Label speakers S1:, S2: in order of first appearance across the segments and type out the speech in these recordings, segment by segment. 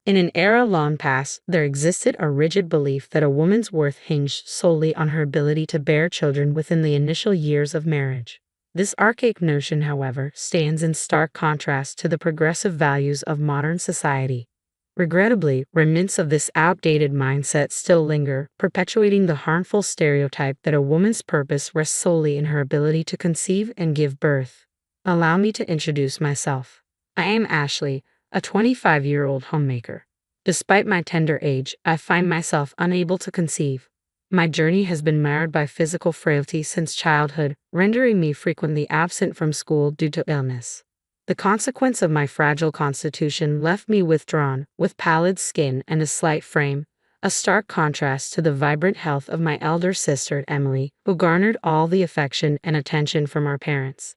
S1: In an era long past, there existed a rigid belief that a woman's worth hinged solely on her ability to bear children within the initial years of marriage. This archaic notion, however, stands in stark contrast to the progressive values of modern society. Regrettably, remnants of this outdated mindset still linger, perpetuating the harmful stereotype that a woman's purpose rests solely in her ability to conceive and give birth. Allow me to introduce myself. I am Ashley, a 25-year-old homemaker. Despite my tender age, I find myself unable to conceive. My journey has been marred by physical frailty since childhood, rendering me frequently absent from school due to illness. The consequence of my fragile constitution left me withdrawn, with pallid skin and a slight frame, a stark contrast to the vibrant health of my elder sister, Emily, who garnered all the affection and attention from our parents.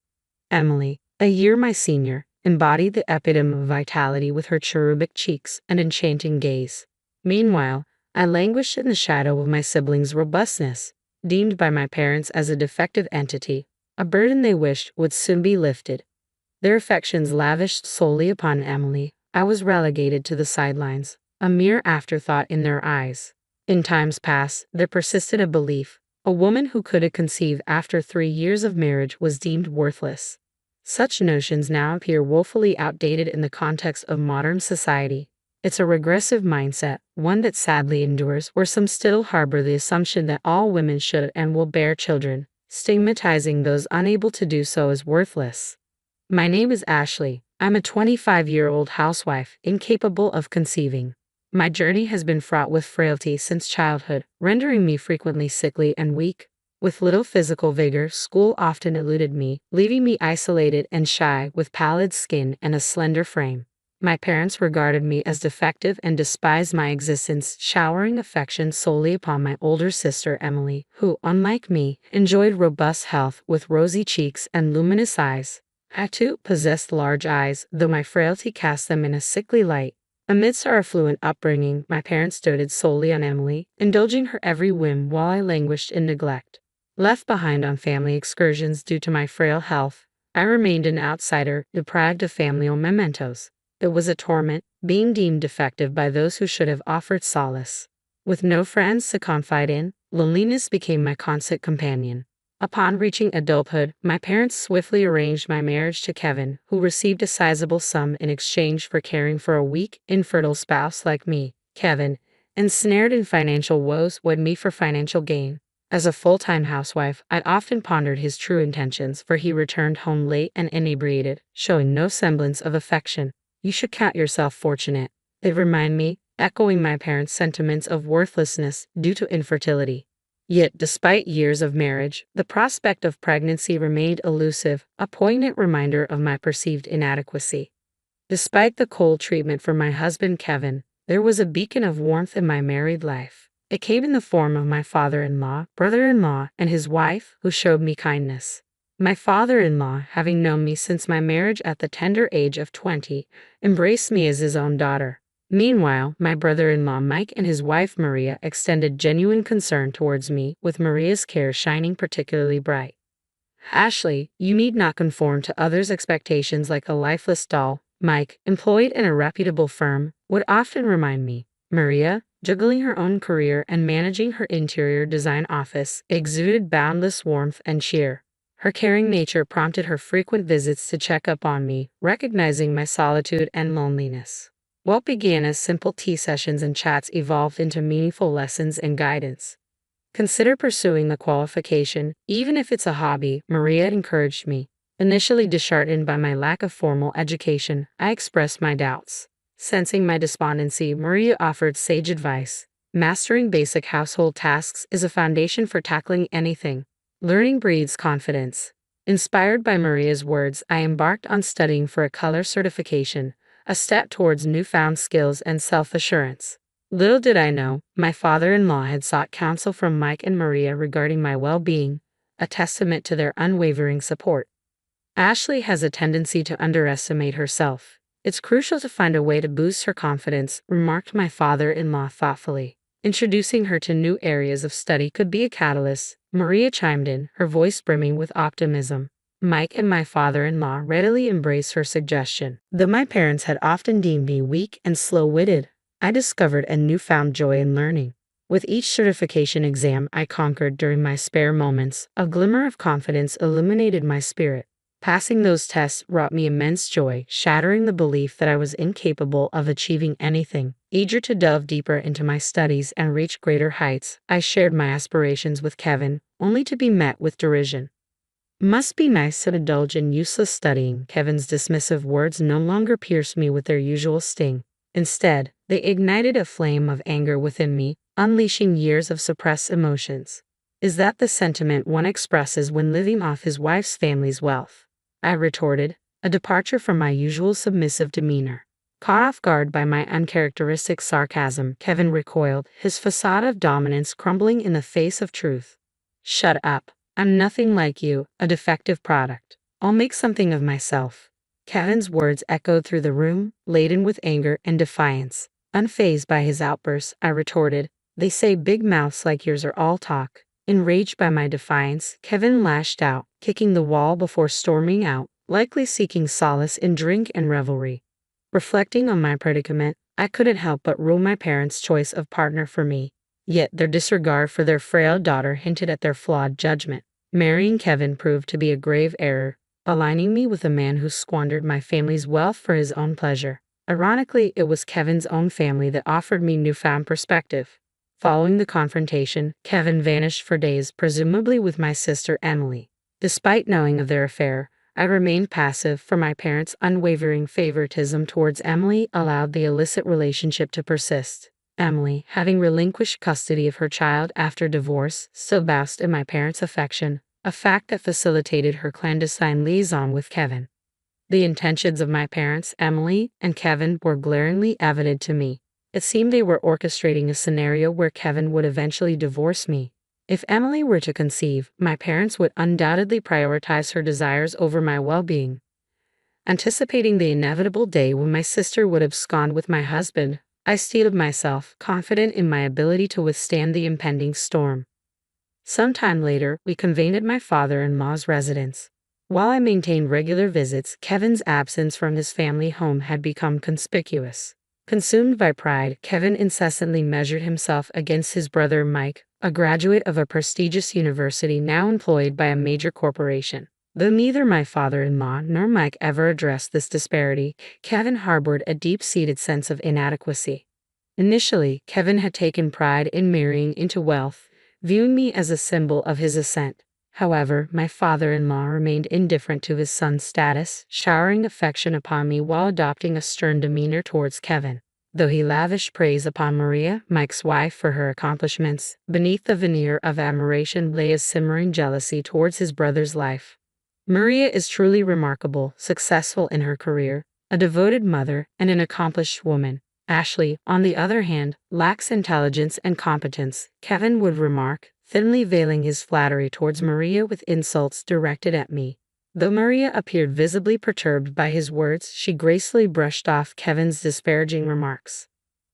S1: Emily, a year my senior, embodied the epitome of vitality with her cherubic cheeks and enchanting gaze. Meanwhile, I languished in the shadow of my siblings' robustness, deemed by my parents as a defective entity, a burden they wished would soon be lifted. Their affections lavished solely upon Emily, I was relegated to the sidelines, a mere afterthought in their eyes. In times past, there persisted a belief: a woman who could conceive after 3 years of marriage was deemed worthless. Such notions now appear woefully outdated in the context of modern society. It's a regressive mindset, one that sadly endures where some still harbor the assumption that all women should and will bear children, stigmatizing those unable to do so as worthless. My name is Ashley. I'm a 25-year-old housewife, incapable of conceiving. My journey has been fraught with frailty since childhood, rendering me frequently sickly and weak. With little physical vigor, school often eluded me, leaving me isolated and shy with pallid skin and a slender frame. My parents regarded me as defective and despised my existence, showering affection solely upon my older sister Emily, who, unlike me, enjoyed robust health with rosy cheeks and luminous eyes. I too possessed large eyes, though my frailty cast them in a sickly light. Amidst our affluent upbringing, my parents doted solely on Emily, indulging her every whim while I languished in neglect. Left behind on family excursions due to my frail health, I remained an outsider, deprived of familial mementos. It was a torment, being deemed defective by those who should have offered solace. With no friends to confide in, loneliness became my constant companion. Upon reaching adulthood, my parents swiftly arranged my marriage to Kevin, who received a sizable sum in exchange for caring for a weak, infertile spouse like me. Kevin, ensnared in financial woes, wed me for financial gain. As a full-time housewife, I'd often pondered his true intentions, for he returned home late and inebriated, showing no semblance of affection. You should count yourself fortunate, they'd remind me, echoing my parents' sentiments of worthlessness due to infertility. Yet, despite years of marriage, the prospect of pregnancy remained elusive, a poignant reminder of my perceived inadequacy. Despite the cold treatment from my husband Kevin, there was a beacon of warmth in my married life. It came in the form of my father-in-law, brother-in-law, and his wife, who showed me kindness. My father-in-law, having known me since my marriage at the tender age of 20, embraced me as his own daughter. Meanwhile, my brother-in-law Mike and his wife Maria extended genuine concern towards me, with Maria's care shining particularly bright. Ashley, you need not conform to others' expectations like a lifeless doll, Mike, employed in a reputable firm, would often remind me. Maria, juggling her own career and managing her interior design office, exuded boundless warmth and cheer. Her caring nature prompted her frequent visits to check up on me, recognizing my solitude and loneliness. What began as simple tea sessions and chats evolved into meaningful lessons and guidance. Consider pursuing the qualification, even if it's a hobby, Maria encouraged me. Initially disheartened by my lack of formal education, I expressed my doubts. Sensing my despondency, Maria offered sage advice. Mastering basic household tasks is a foundation for tackling anything. Learning breeds confidence. Inspired by Maria's words, I embarked on studying for a color certification, a step towards newfound skills and self-assurance. Little did I know, my father-in-law had sought counsel from Mike and Maria regarding my well-being, a testament to their unwavering support. Ashley has a tendency to underestimate herself. It's crucial to find a way to boost her confidence, remarked my father-in-law thoughtfully. Introducing her to new areas of study could be a catalyst, Maria chimed in, her voice brimming with optimism. Mike and my father-in-law readily embraced her suggestion. Though my parents had often deemed me weak and slow-witted, I discovered a newfound joy in learning. With each certification exam I conquered during my spare moments, a glimmer of confidence illuminated my spirit. Passing those tests brought me immense joy, shattering the belief that I was incapable of achieving anything. Eager to delve deeper into my studies and reach greater heights, I shared my aspirations with Kevin, only to be met with derision. Must be nice to indulge in useless studying. Kevin's dismissive words no longer pierced me with their usual sting. Instead, they ignited a flame of anger within me, unleashing years of suppressed emotions. Is that the sentiment one expresses when living off his wife's family's wealth? I retorted, a departure from my usual submissive demeanor. Caught off guard by my uncharacteristic sarcasm, Kevin recoiled, his facade of dominance crumbling in the face of truth. Shut up. I'm nothing like you, a defective product. I'll make something of myself. Kevin's words echoed through the room, laden with anger and defiance. Unfazed by his outburst, I retorted, they say big mouths like yours are all talk. Enraged by my defiance, Kevin lashed out, kicking the wall before storming out, likely seeking solace in drink and revelry. Reflecting on my predicament, I couldn't help but rule my parents' choice of partner for me. Yet their disregard for their frail daughter hinted at their flawed judgment. Marrying Kevin proved to be a grave error, aligning me with a man who squandered my family's wealth for his own pleasure. Ironically, it was Kevin's own family that offered me newfound perspective. Following the confrontation, Kevin vanished for days, presumably with my sister Emily. Despite knowing of their affair, I remained passive, for my parents' unwavering favoritism towards Emily allowed the illicit relationship to persist. Emily, having relinquished custody of her child after divorce, still basked in my parents' affection, a fact that facilitated her clandestine liaison with Kevin. The intentions of my parents, Emily and Kevin, were glaringly evident to me. It seemed they were orchestrating a scenario where Kevin would eventually divorce me. If Emily were to conceive, my parents would undoubtedly prioritize her desires over my well-being. Anticipating the inevitable day when my sister would abscond with my husband, I steeled myself, confident in my ability to withstand the impending storm. Some time later, we convened at my father-in-law's residence. While I maintained regular visits, Kevin's absence from his family home had become conspicuous. Consumed by pride, Kevin incessantly measured himself against his brother Mike, a graduate of a prestigious university now employed by a major corporation. Though neither my father-in-law nor Mike ever addressed this disparity, Kevin harbored a deep-seated sense of inadequacy. Initially, Kevin had taken pride in marrying into wealth, viewing me as a symbol of his ascent. However, my father-in-law remained indifferent to his son's status, showering affection upon me while adopting a stern demeanor towards Kevin. Though he lavished praise upon Maria, Mike's wife, for her accomplishments, beneath the veneer of admiration lay a simmering jealousy towards his brother's life. Maria is truly remarkable, successful in her career, a devoted mother, and an accomplished woman. Ashley, on the other hand, lacks intelligence and competence, Kevin would remark, thinly veiling his flattery towards Maria with insults directed at me. Though Maria appeared visibly perturbed by his words, she gracefully brushed off Kevin's disparaging remarks.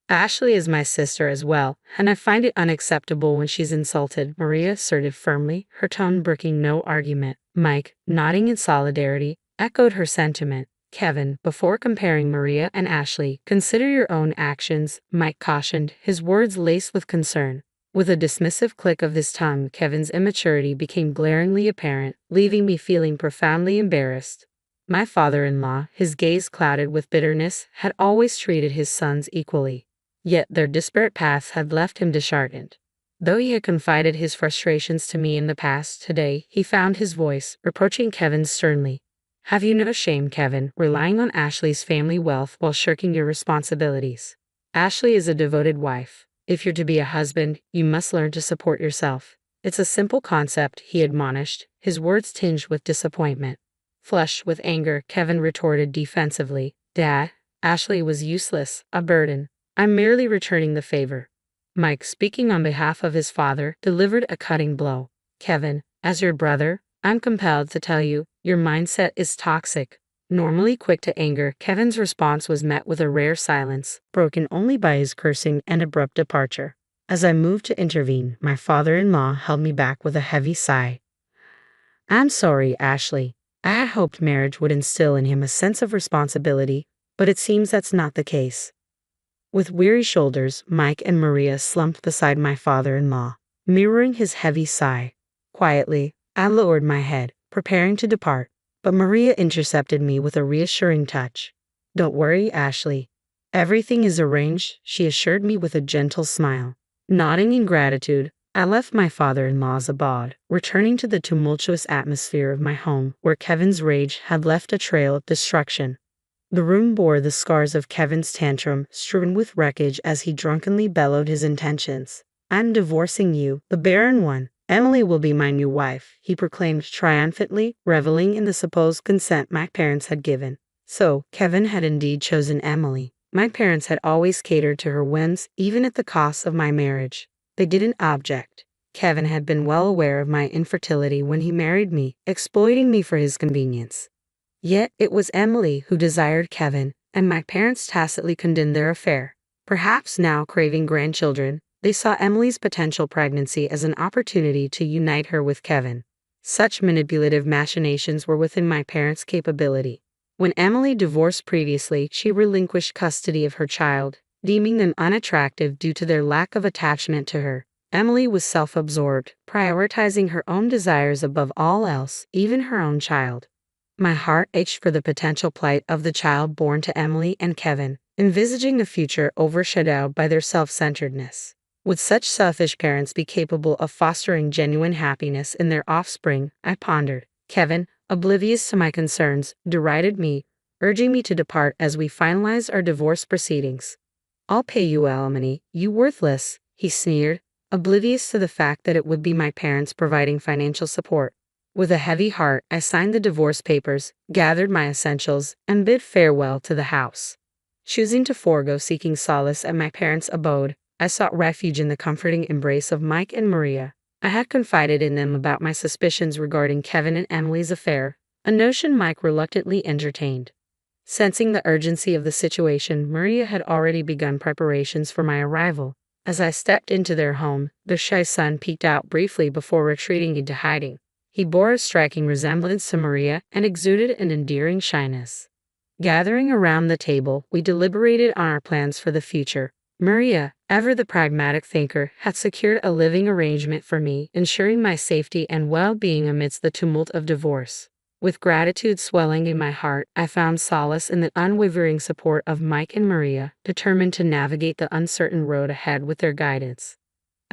S1: Ashley is my sister as well, and I find it unacceptable when she's insulted, Maria asserted firmly, her tone brooking no argument. Mike, nodding in solidarity, echoed her sentiment. Kevin, before comparing Maria and Ashley, consider your own actions, Mike cautioned, his words laced with concern. With a dismissive click of his tongue, Kevin's immaturity became glaringly apparent, leaving me feeling profoundly embarrassed. My father-in-law, his gaze clouded with bitterness, had always treated his sons equally. Yet their disparate paths had left him disheartened. Though he had confided his frustrations to me in the past, today he found his voice, reproaching Kevin sternly. Have you no shame, Kevin, relying on Ashley's family wealth while shirking your responsibilities? Ashley is a devoted wife. If you're to be a husband, you must learn to support yourself. It's a simple concept, he admonished, his words tinged with disappointment. Flushed with anger, Kevin retorted defensively, Dad, Ashley was useless, a burden. I'm merely returning the favor. Mike, speaking on behalf of his father, delivered a cutting blow. Kevin, as your brother, I'm compelled to tell you, your mindset is toxic. Normally quick to anger, Kevin's response was met with a rare silence, broken only by his cursing and abrupt departure. As I moved to intervene, my father-in-law held me back with a heavy sigh. I'm sorry, Ashley. I had hoped marriage would instill in him a sense of responsibility, but it seems that's not the case. With weary shoulders, Mike and Maria slumped beside my father-in-law, mirroring his heavy sigh. Quietly, I lowered my head, preparing to depart, but Maria intercepted me with a reassuring touch. "Don't worry, Ashley. Everything is arranged," she assured me with a gentle smile. Nodding in gratitude, I left my father-in-law's abode, returning to the tumultuous atmosphere of my home where Kevin's rage had left a trail of destruction. The room bore the scars of Kevin's tantrum, strewn with wreckage as he drunkenly bellowed his intentions. "I'm divorcing you, the barren one. Emily will be my new wife," he proclaimed triumphantly, reveling in the supposed consent my parents had given. So, Kevin had indeed chosen Emily. My parents had always catered to her whims, even at the cost of my marriage. They didn't object. Kevin had been well aware of my infertility when he married me, exploiting me for his convenience. Yet it was Emily who desired Kevin, and my parents tacitly condoned their affair. Perhaps now craving grandchildren, they saw Emily's potential pregnancy as an opportunity to unite her with Kevin. Such manipulative machinations were within my parents' capability. When Emily divorced previously, she relinquished custody of her child, deeming them unattractive due to their lack of attachment to her. Emily was self-absorbed, prioritizing her own desires above all else, even her own child. My heart ached for the potential plight of the child born to Emily and Kevin, envisaging a future overshadowed by their self-centeredness. Would such selfish parents be capable of fostering genuine happiness in their offspring? I pondered. Kevin, oblivious to my concerns, derided me, urging me to depart as we finalized our divorce proceedings. "I'll pay you alimony, you worthless," he sneered, oblivious to the fact that it would be my parents providing financial support. With a heavy heart, I signed the divorce papers, gathered my essentials, and bid farewell to the house. Choosing to forego seeking solace at my parents' abode, I sought refuge in the comforting embrace of Mike and Maria. I had confided in them about my suspicions regarding Kevin and Emily's affair, a notion Mike reluctantly entertained. Sensing the urgency of the situation, Maria had already begun preparations for my arrival. As I stepped into their home, their shy son peeked out briefly before retreating into hiding. He bore a striking resemblance to Maria and exuded an endearing shyness. Gathering around the table, we deliberated on our plans for the future. Maria, ever the pragmatic thinker, had secured a living arrangement for me, ensuring my safety and well-being amidst the tumult of divorce. With gratitude swelling in my heart, I found solace in the unwavering support of Mike and Maria, determined to navigate the uncertain road ahead with their guidance.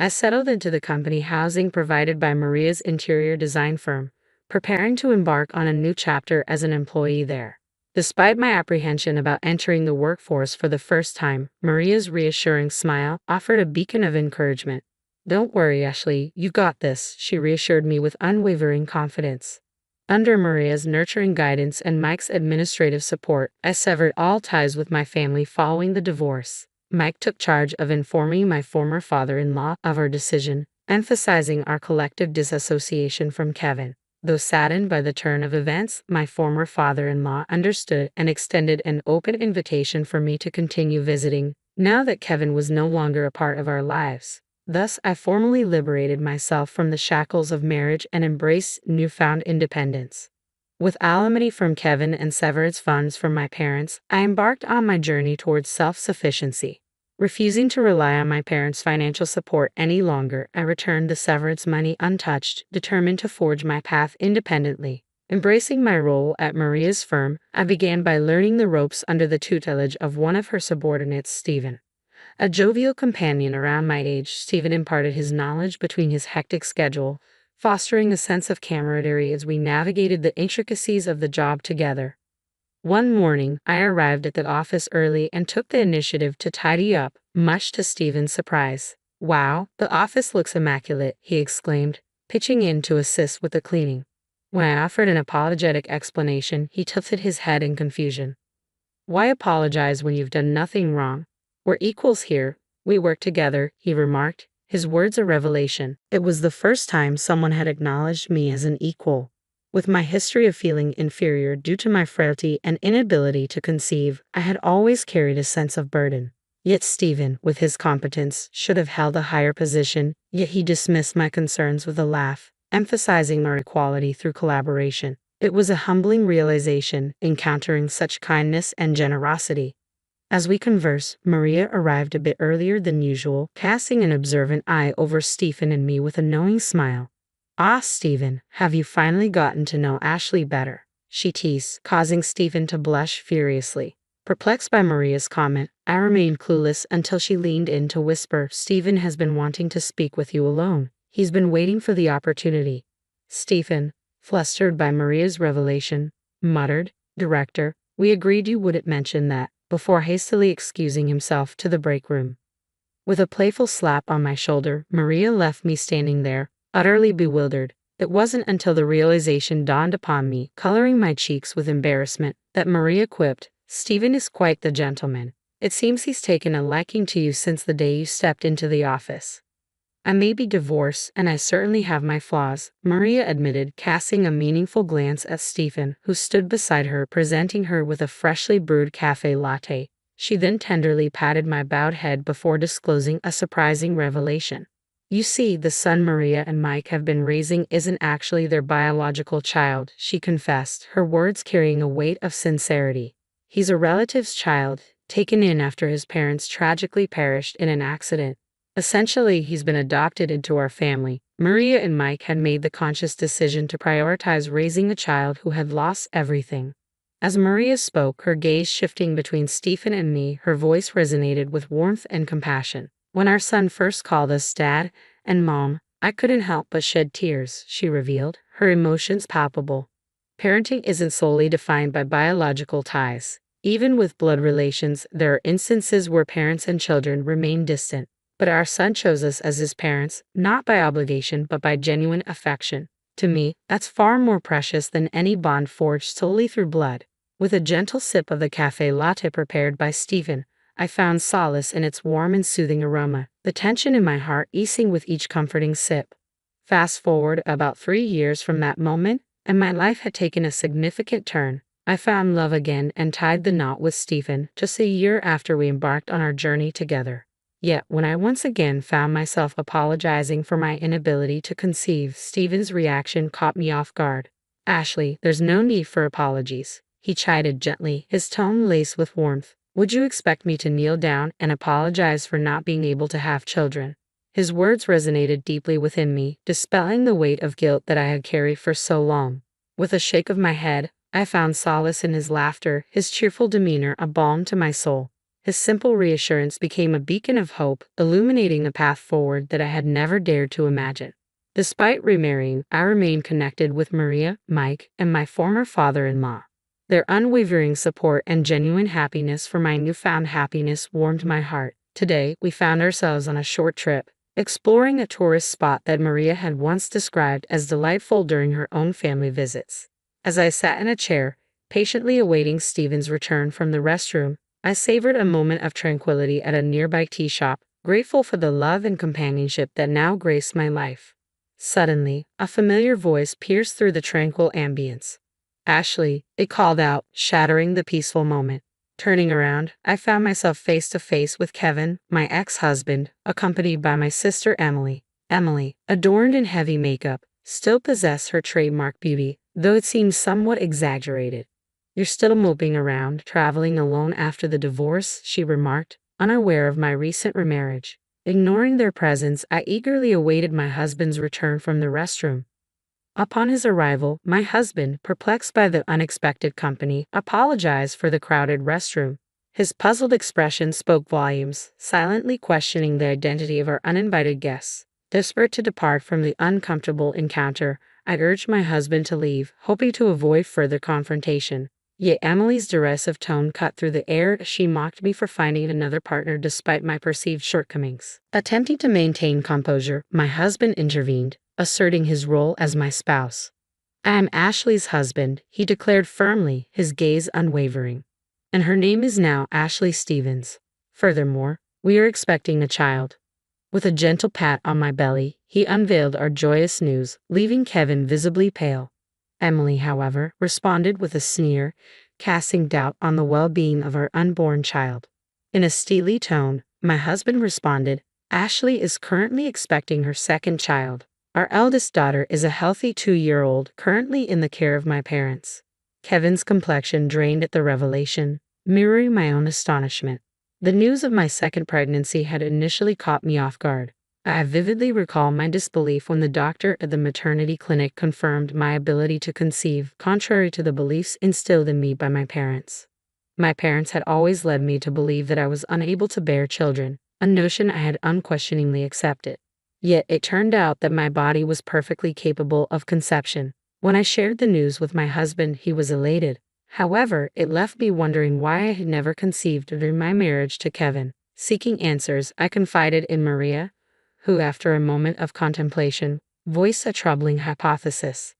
S1: I settled into the company housing provided by Maria's interior design firm, preparing to embark on a new chapter as an employee there. Despite my apprehension about entering the workforce for the first time, Maria's reassuring smile offered a beacon of encouragement. "Don't worry, Ashley, you got this," she reassured me with unwavering confidence. Under Maria's nurturing guidance and Mike's administrative support, I severed all ties with my family following the divorce. Mike took charge of informing my former father-in-law of our decision, emphasizing our collective disassociation from Kevin. Though saddened by the turn of events, my former father-in-law understood and extended an open invitation for me to continue visiting, now that Kevin was no longer a part of our lives. Thus, I formally liberated myself from the shackles of marriage and embraced newfound independence. With alimony from Kevin and severance funds from my parents, I embarked on my journey towards self-sufficiency. Refusing to rely on my parents' financial support any longer, I returned the severance money untouched, determined to forge my path independently. Embracing my role at Maria's firm, I began by learning the ropes under the tutelage of one of her subordinates, Stephen. A jovial companion around my age, Stephen imparted his knowledge between his hectic schedule, fostering a sense of camaraderie as we navigated the intricacies of the job together. One morning, I arrived at the office early and took the initiative to tidy up, much to Stephen's surprise. "Wow, the office looks immaculate," he exclaimed, pitching in to assist with the cleaning. When I offered an apologetic explanation, he tilted his head in confusion. "Why apologize when you've done nothing wrong? We're equals here. We work together," he remarked, his words a revelation. It was the first time someone had acknowledged me as an equal. With my history of feeling inferior due to my frailty and inability to conceive, I had always carried a sense of burden. Yet Stephen, with his competence, should have held a higher position, yet he dismissed my concerns with a laugh, emphasizing our equality through collaboration. It was a humbling realization, encountering such kindness and generosity. As we converse, Maria arrived a bit earlier than usual, casting an observant eye over Stephen and me with a knowing smile. "Ah, Stephen, have you finally gotten to know Ashley better?" she teased, causing Stephen to blush furiously. Perplexed by Maria's comment, I remained clueless until she leaned in to whisper, "Stephen has been wanting to speak with you alone. He's been waiting for the opportunity." Stephen, flustered by Maria's revelation, muttered, "Director, we agreed you wouldn't mention that," before hastily excusing himself to the break room. With a playful slap on my shoulder, Maria left me standing there, utterly bewildered. It wasn't until the realization dawned upon me, coloring my cheeks with embarrassment, that Maria quipped, "Stephen is quite the gentleman. It seems he's taken a liking to you since the day you stepped into the office." "I may be divorced, and I certainly have my flaws," Maria admitted, casting a meaningful glance at Stephen, who stood beside her, presenting her with a freshly brewed cafe latte. She then tenderly patted my bowed head before disclosing a surprising revelation. "You see, the son Maria and Mike have been raising isn't actually their biological child," she confessed, her words carrying a weight of sincerity. "He's a relative's child, taken in after his parents tragically perished in an accident. Essentially, he's been adopted into our family." Maria and Mike had made the conscious decision to prioritize raising a child who had lost everything. As Maria spoke, her gaze shifting between Stephen and me, her voice resonated with warmth and compassion. "When our son first called us Dad and Mom, I couldn't help but shed tears," she revealed, her emotions palpable. "Parenting isn't solely defined by biological ties. Even with blood relations, there are instances where parents and children remain distant. But our son chose us as his parents, not by obligation but by genuine affection. To me, that's far more precious than any bond forged solely through blood." With a gentle sip of the cafe latte prepared by Stephen, I found solace in its warm and soothing aroma, the tension in my heart easing with each comforting sip. Fast forward about 3 years from that moment, and my life had taken a significant turn. I found love again and tied the knot with Stephen just a year after we embarked on our journey together. Yet, when I once again found myself apologizing for my inability to conceive, Stephen's reaction caught me off guard. "Ashley, there's no need for apologies," he chided gently, his tone laced with warmth. "Would you expect me to kneel down and apologize for not being able to have children?" His words resonated deeply within me, dispelling the weight of guilt that I had carried for so long. With a shake of my head, I found solace in his laughter, his cheerful demeanor a balm to my soul. His simple reassurance became a beacon of hope, illuminating a path forward that I had never dared to imagine. Despite remarrying, I remained connected with Maria, Mike, and my former father-in-law. Their unwavering support and genuine happiness for my newfound happiness warmed my heart. Today, we found ourselves on a short trip, exploring a tourist spot that Maria had once described as delightful during her own family visits. As I sat in a chair, patiently awaiting Stephen's return from the restroom, I savored a moment of tranquility at a nearby tea shop, grateful for the love and companionship that now graced my life. Suddenly, a familiar voice pierced through the tranquil ambience. "Ashley," it called out, shattering the peaceful moment. Turning around, I found myself face to face with Kevin, my ex-husband, accompanied by my sister Emily. Emily, adorned in heavy makeup, still possessed her trademark beauty, though it seemed somewhat exaggerated. "You're still moping around, traveling alone after the divorce," she remarked, unaware of my recent remarriage. Ignoring their presence, I eagerly awaited my husband's return from the restroom. Upon his arrival, my husband, perplexed by the unexpected company, apologized for the crowded restroom. His puzzled expression spoke volumes, silently questioning the identity of our uninvited guests. Desperate to depart from the uncomfortable encounter, I urged my husband to leave, hoping to avoid further confrontation. Yet Emily's derisive tone cut through the air as she mocked me for finding another partner despite my perceived shortcomings. Attempting to maintain composure, my husband intervened, asserting his role as my spouse. "I am Ashley's husband," he declared firmly, his gaze unwavering. "And her name is now Ashley Stevens. Furthermore, we are expecting a child." With a gentle pat on my belly, he unveiled our joyous news, leaving Kevin visibly pale. Emily, however, responded with a sneer, casting doubt on the well-being of our unborn child. In a steely tone, my husband responded, "Ashley is currently expecting her second child. Our eldest daughter is a healthy 2-year-old currently in the care of my parents." Kevin's complexion drained at the revelation. mirroring my own astonishment. The news of my second pregnancy had initially caught me off guard. I vividly recall my disbelief when the doctor at the maternity clinic confirmed my ability to conceive, contrary to the beliefs instilled in me by my parents. My parents had always led me to believe that I was unable to bear children, a notion I had unquestioningly accepted. Yet it turned out that my body was perfectly capable of conception. When I shared the news with my husband, he was elated. However, it left me wondering why I had never conceived during my marriage to Kevin. Seeking answers, I confided in Maria, who, after a moment of contemplation, voiced a troubling hypothesis.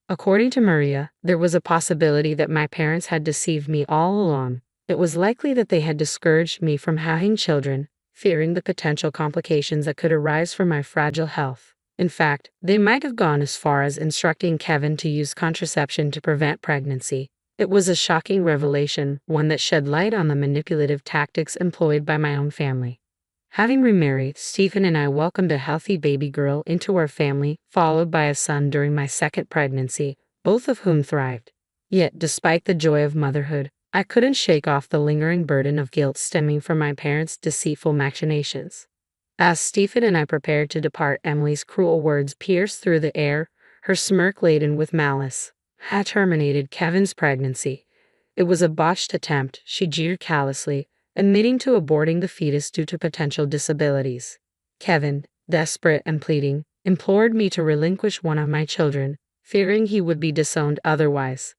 S1: According to Maria, there was a possibility that my parents had deceived me all along. It was likely that they had discouraged me from having children, fearing the potential complications that could arise from my fragile health. In fact, they might have gone as far as instructing Kevin to use contraception to prevent pregnancy. It was a shocking revelation, one that shed light on the manipulative tactics employed by my own family. Having remarried, Stephen and I welcomed a healthy baby girl into our family, followed by a son during my second pregnancy, both of whom thrived. Yet, despite the joy of motherhood, I couldn't shake off the lingering burden of guilt stemming from my parents' deceitful machinations. As Stephen and I prepared to depart, Emily's cruel words pierced through the air, her smirk laden with malice. Had terminated Kevin's pregnancy. It was a botched attempt, she jeered callously, admitting to aborting the fetus due to potential disabilities. Kevin, desperate and pleading, implored me to relinquish one of my children, fearing he would be disowned otherwise.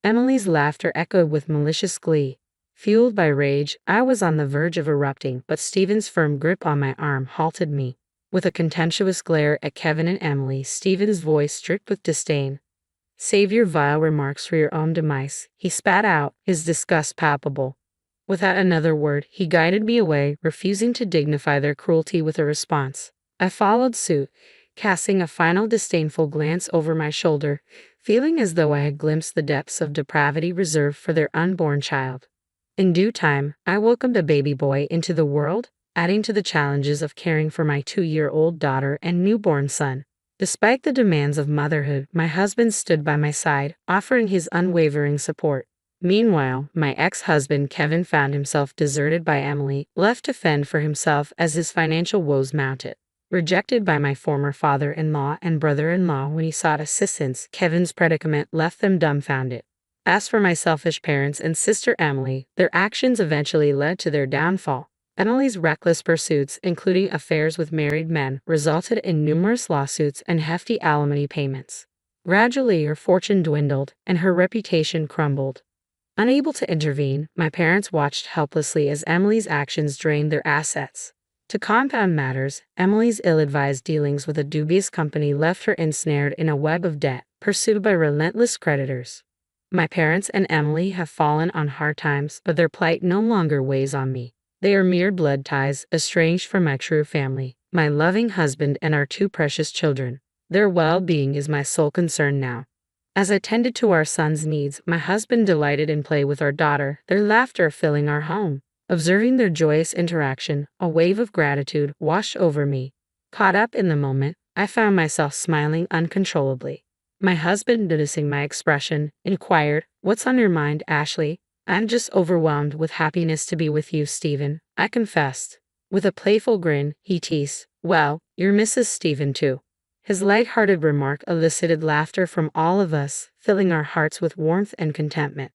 S1: Emily's laughter echoed with malicious glee. Fueled by rage, I was on the verge of erupting, but Stephen's firm grip on my arm halted me. With a contemptuous glare at Kevin and Emily, Stephen's voice dripped with disdain. "Save your vile remarks for your own demise," he spat out, his disgust palpable. Without another word, he guided me away, refusing to dignify their cruelty with a response. I followed suit, casting a final disdainful glance over my shoulder, feeling as though I had glimpsed the depths of depravity reserved for their unborn child. In due time, I welcomed a baby boy into the world, adding to the challenges of caring for my 2-year-old daughter and newborn son. Despite the demands of motherhood, my husband stood by my side, offering his unwavering support. Meanwhile, my ex-husband Kevin found himself deserted by Emily, left to fend for himself as his financial woes mounted. Rejected by my former father-in-law and brother-in-law when he sought assistance, Kevin's predicament left them dumbfounded. As for my selfish parents and sister Emily, their actions eventually led to their downfall. Emily's reckless pursuits, including affairs with married men, resulted in numerous lawsuits and hefty alimony payments. Gradually, her fortune dwindled, and her reputation crumbled. Unable to intervene, my parents watched helplessly as Emily's actions drained their assets. To compound matters, Emily's ill-advised dealings with a dubious company left her ensnared in a web of debt, pursued by relentless creditors. My parents and Emily have fallen on hard times, but their plight no longer weighs on me. They are mere blood ties, estranged from my true family, my loving husband and our 2 precious children. Their well-being is my sole concern now. As I tended to our son's needs, my husband delighted in play with our daughter, their laughter filling our home. Observing their joyous interaction, a wave of gratitude washed over me. Caught up in the moment, I found myself smiling uncontrollably. My husband, noticing my expression, inquired, "What's on your mind, Ashley?" "I'm just overwhelmed with happiness to be with you, Stephen," I confessed. With a playful grin, he teased, "Well, you're Mrs. Stephen too." His light-hearted remark elicited laughter from all of us, filling our hearts with warmth and contentment.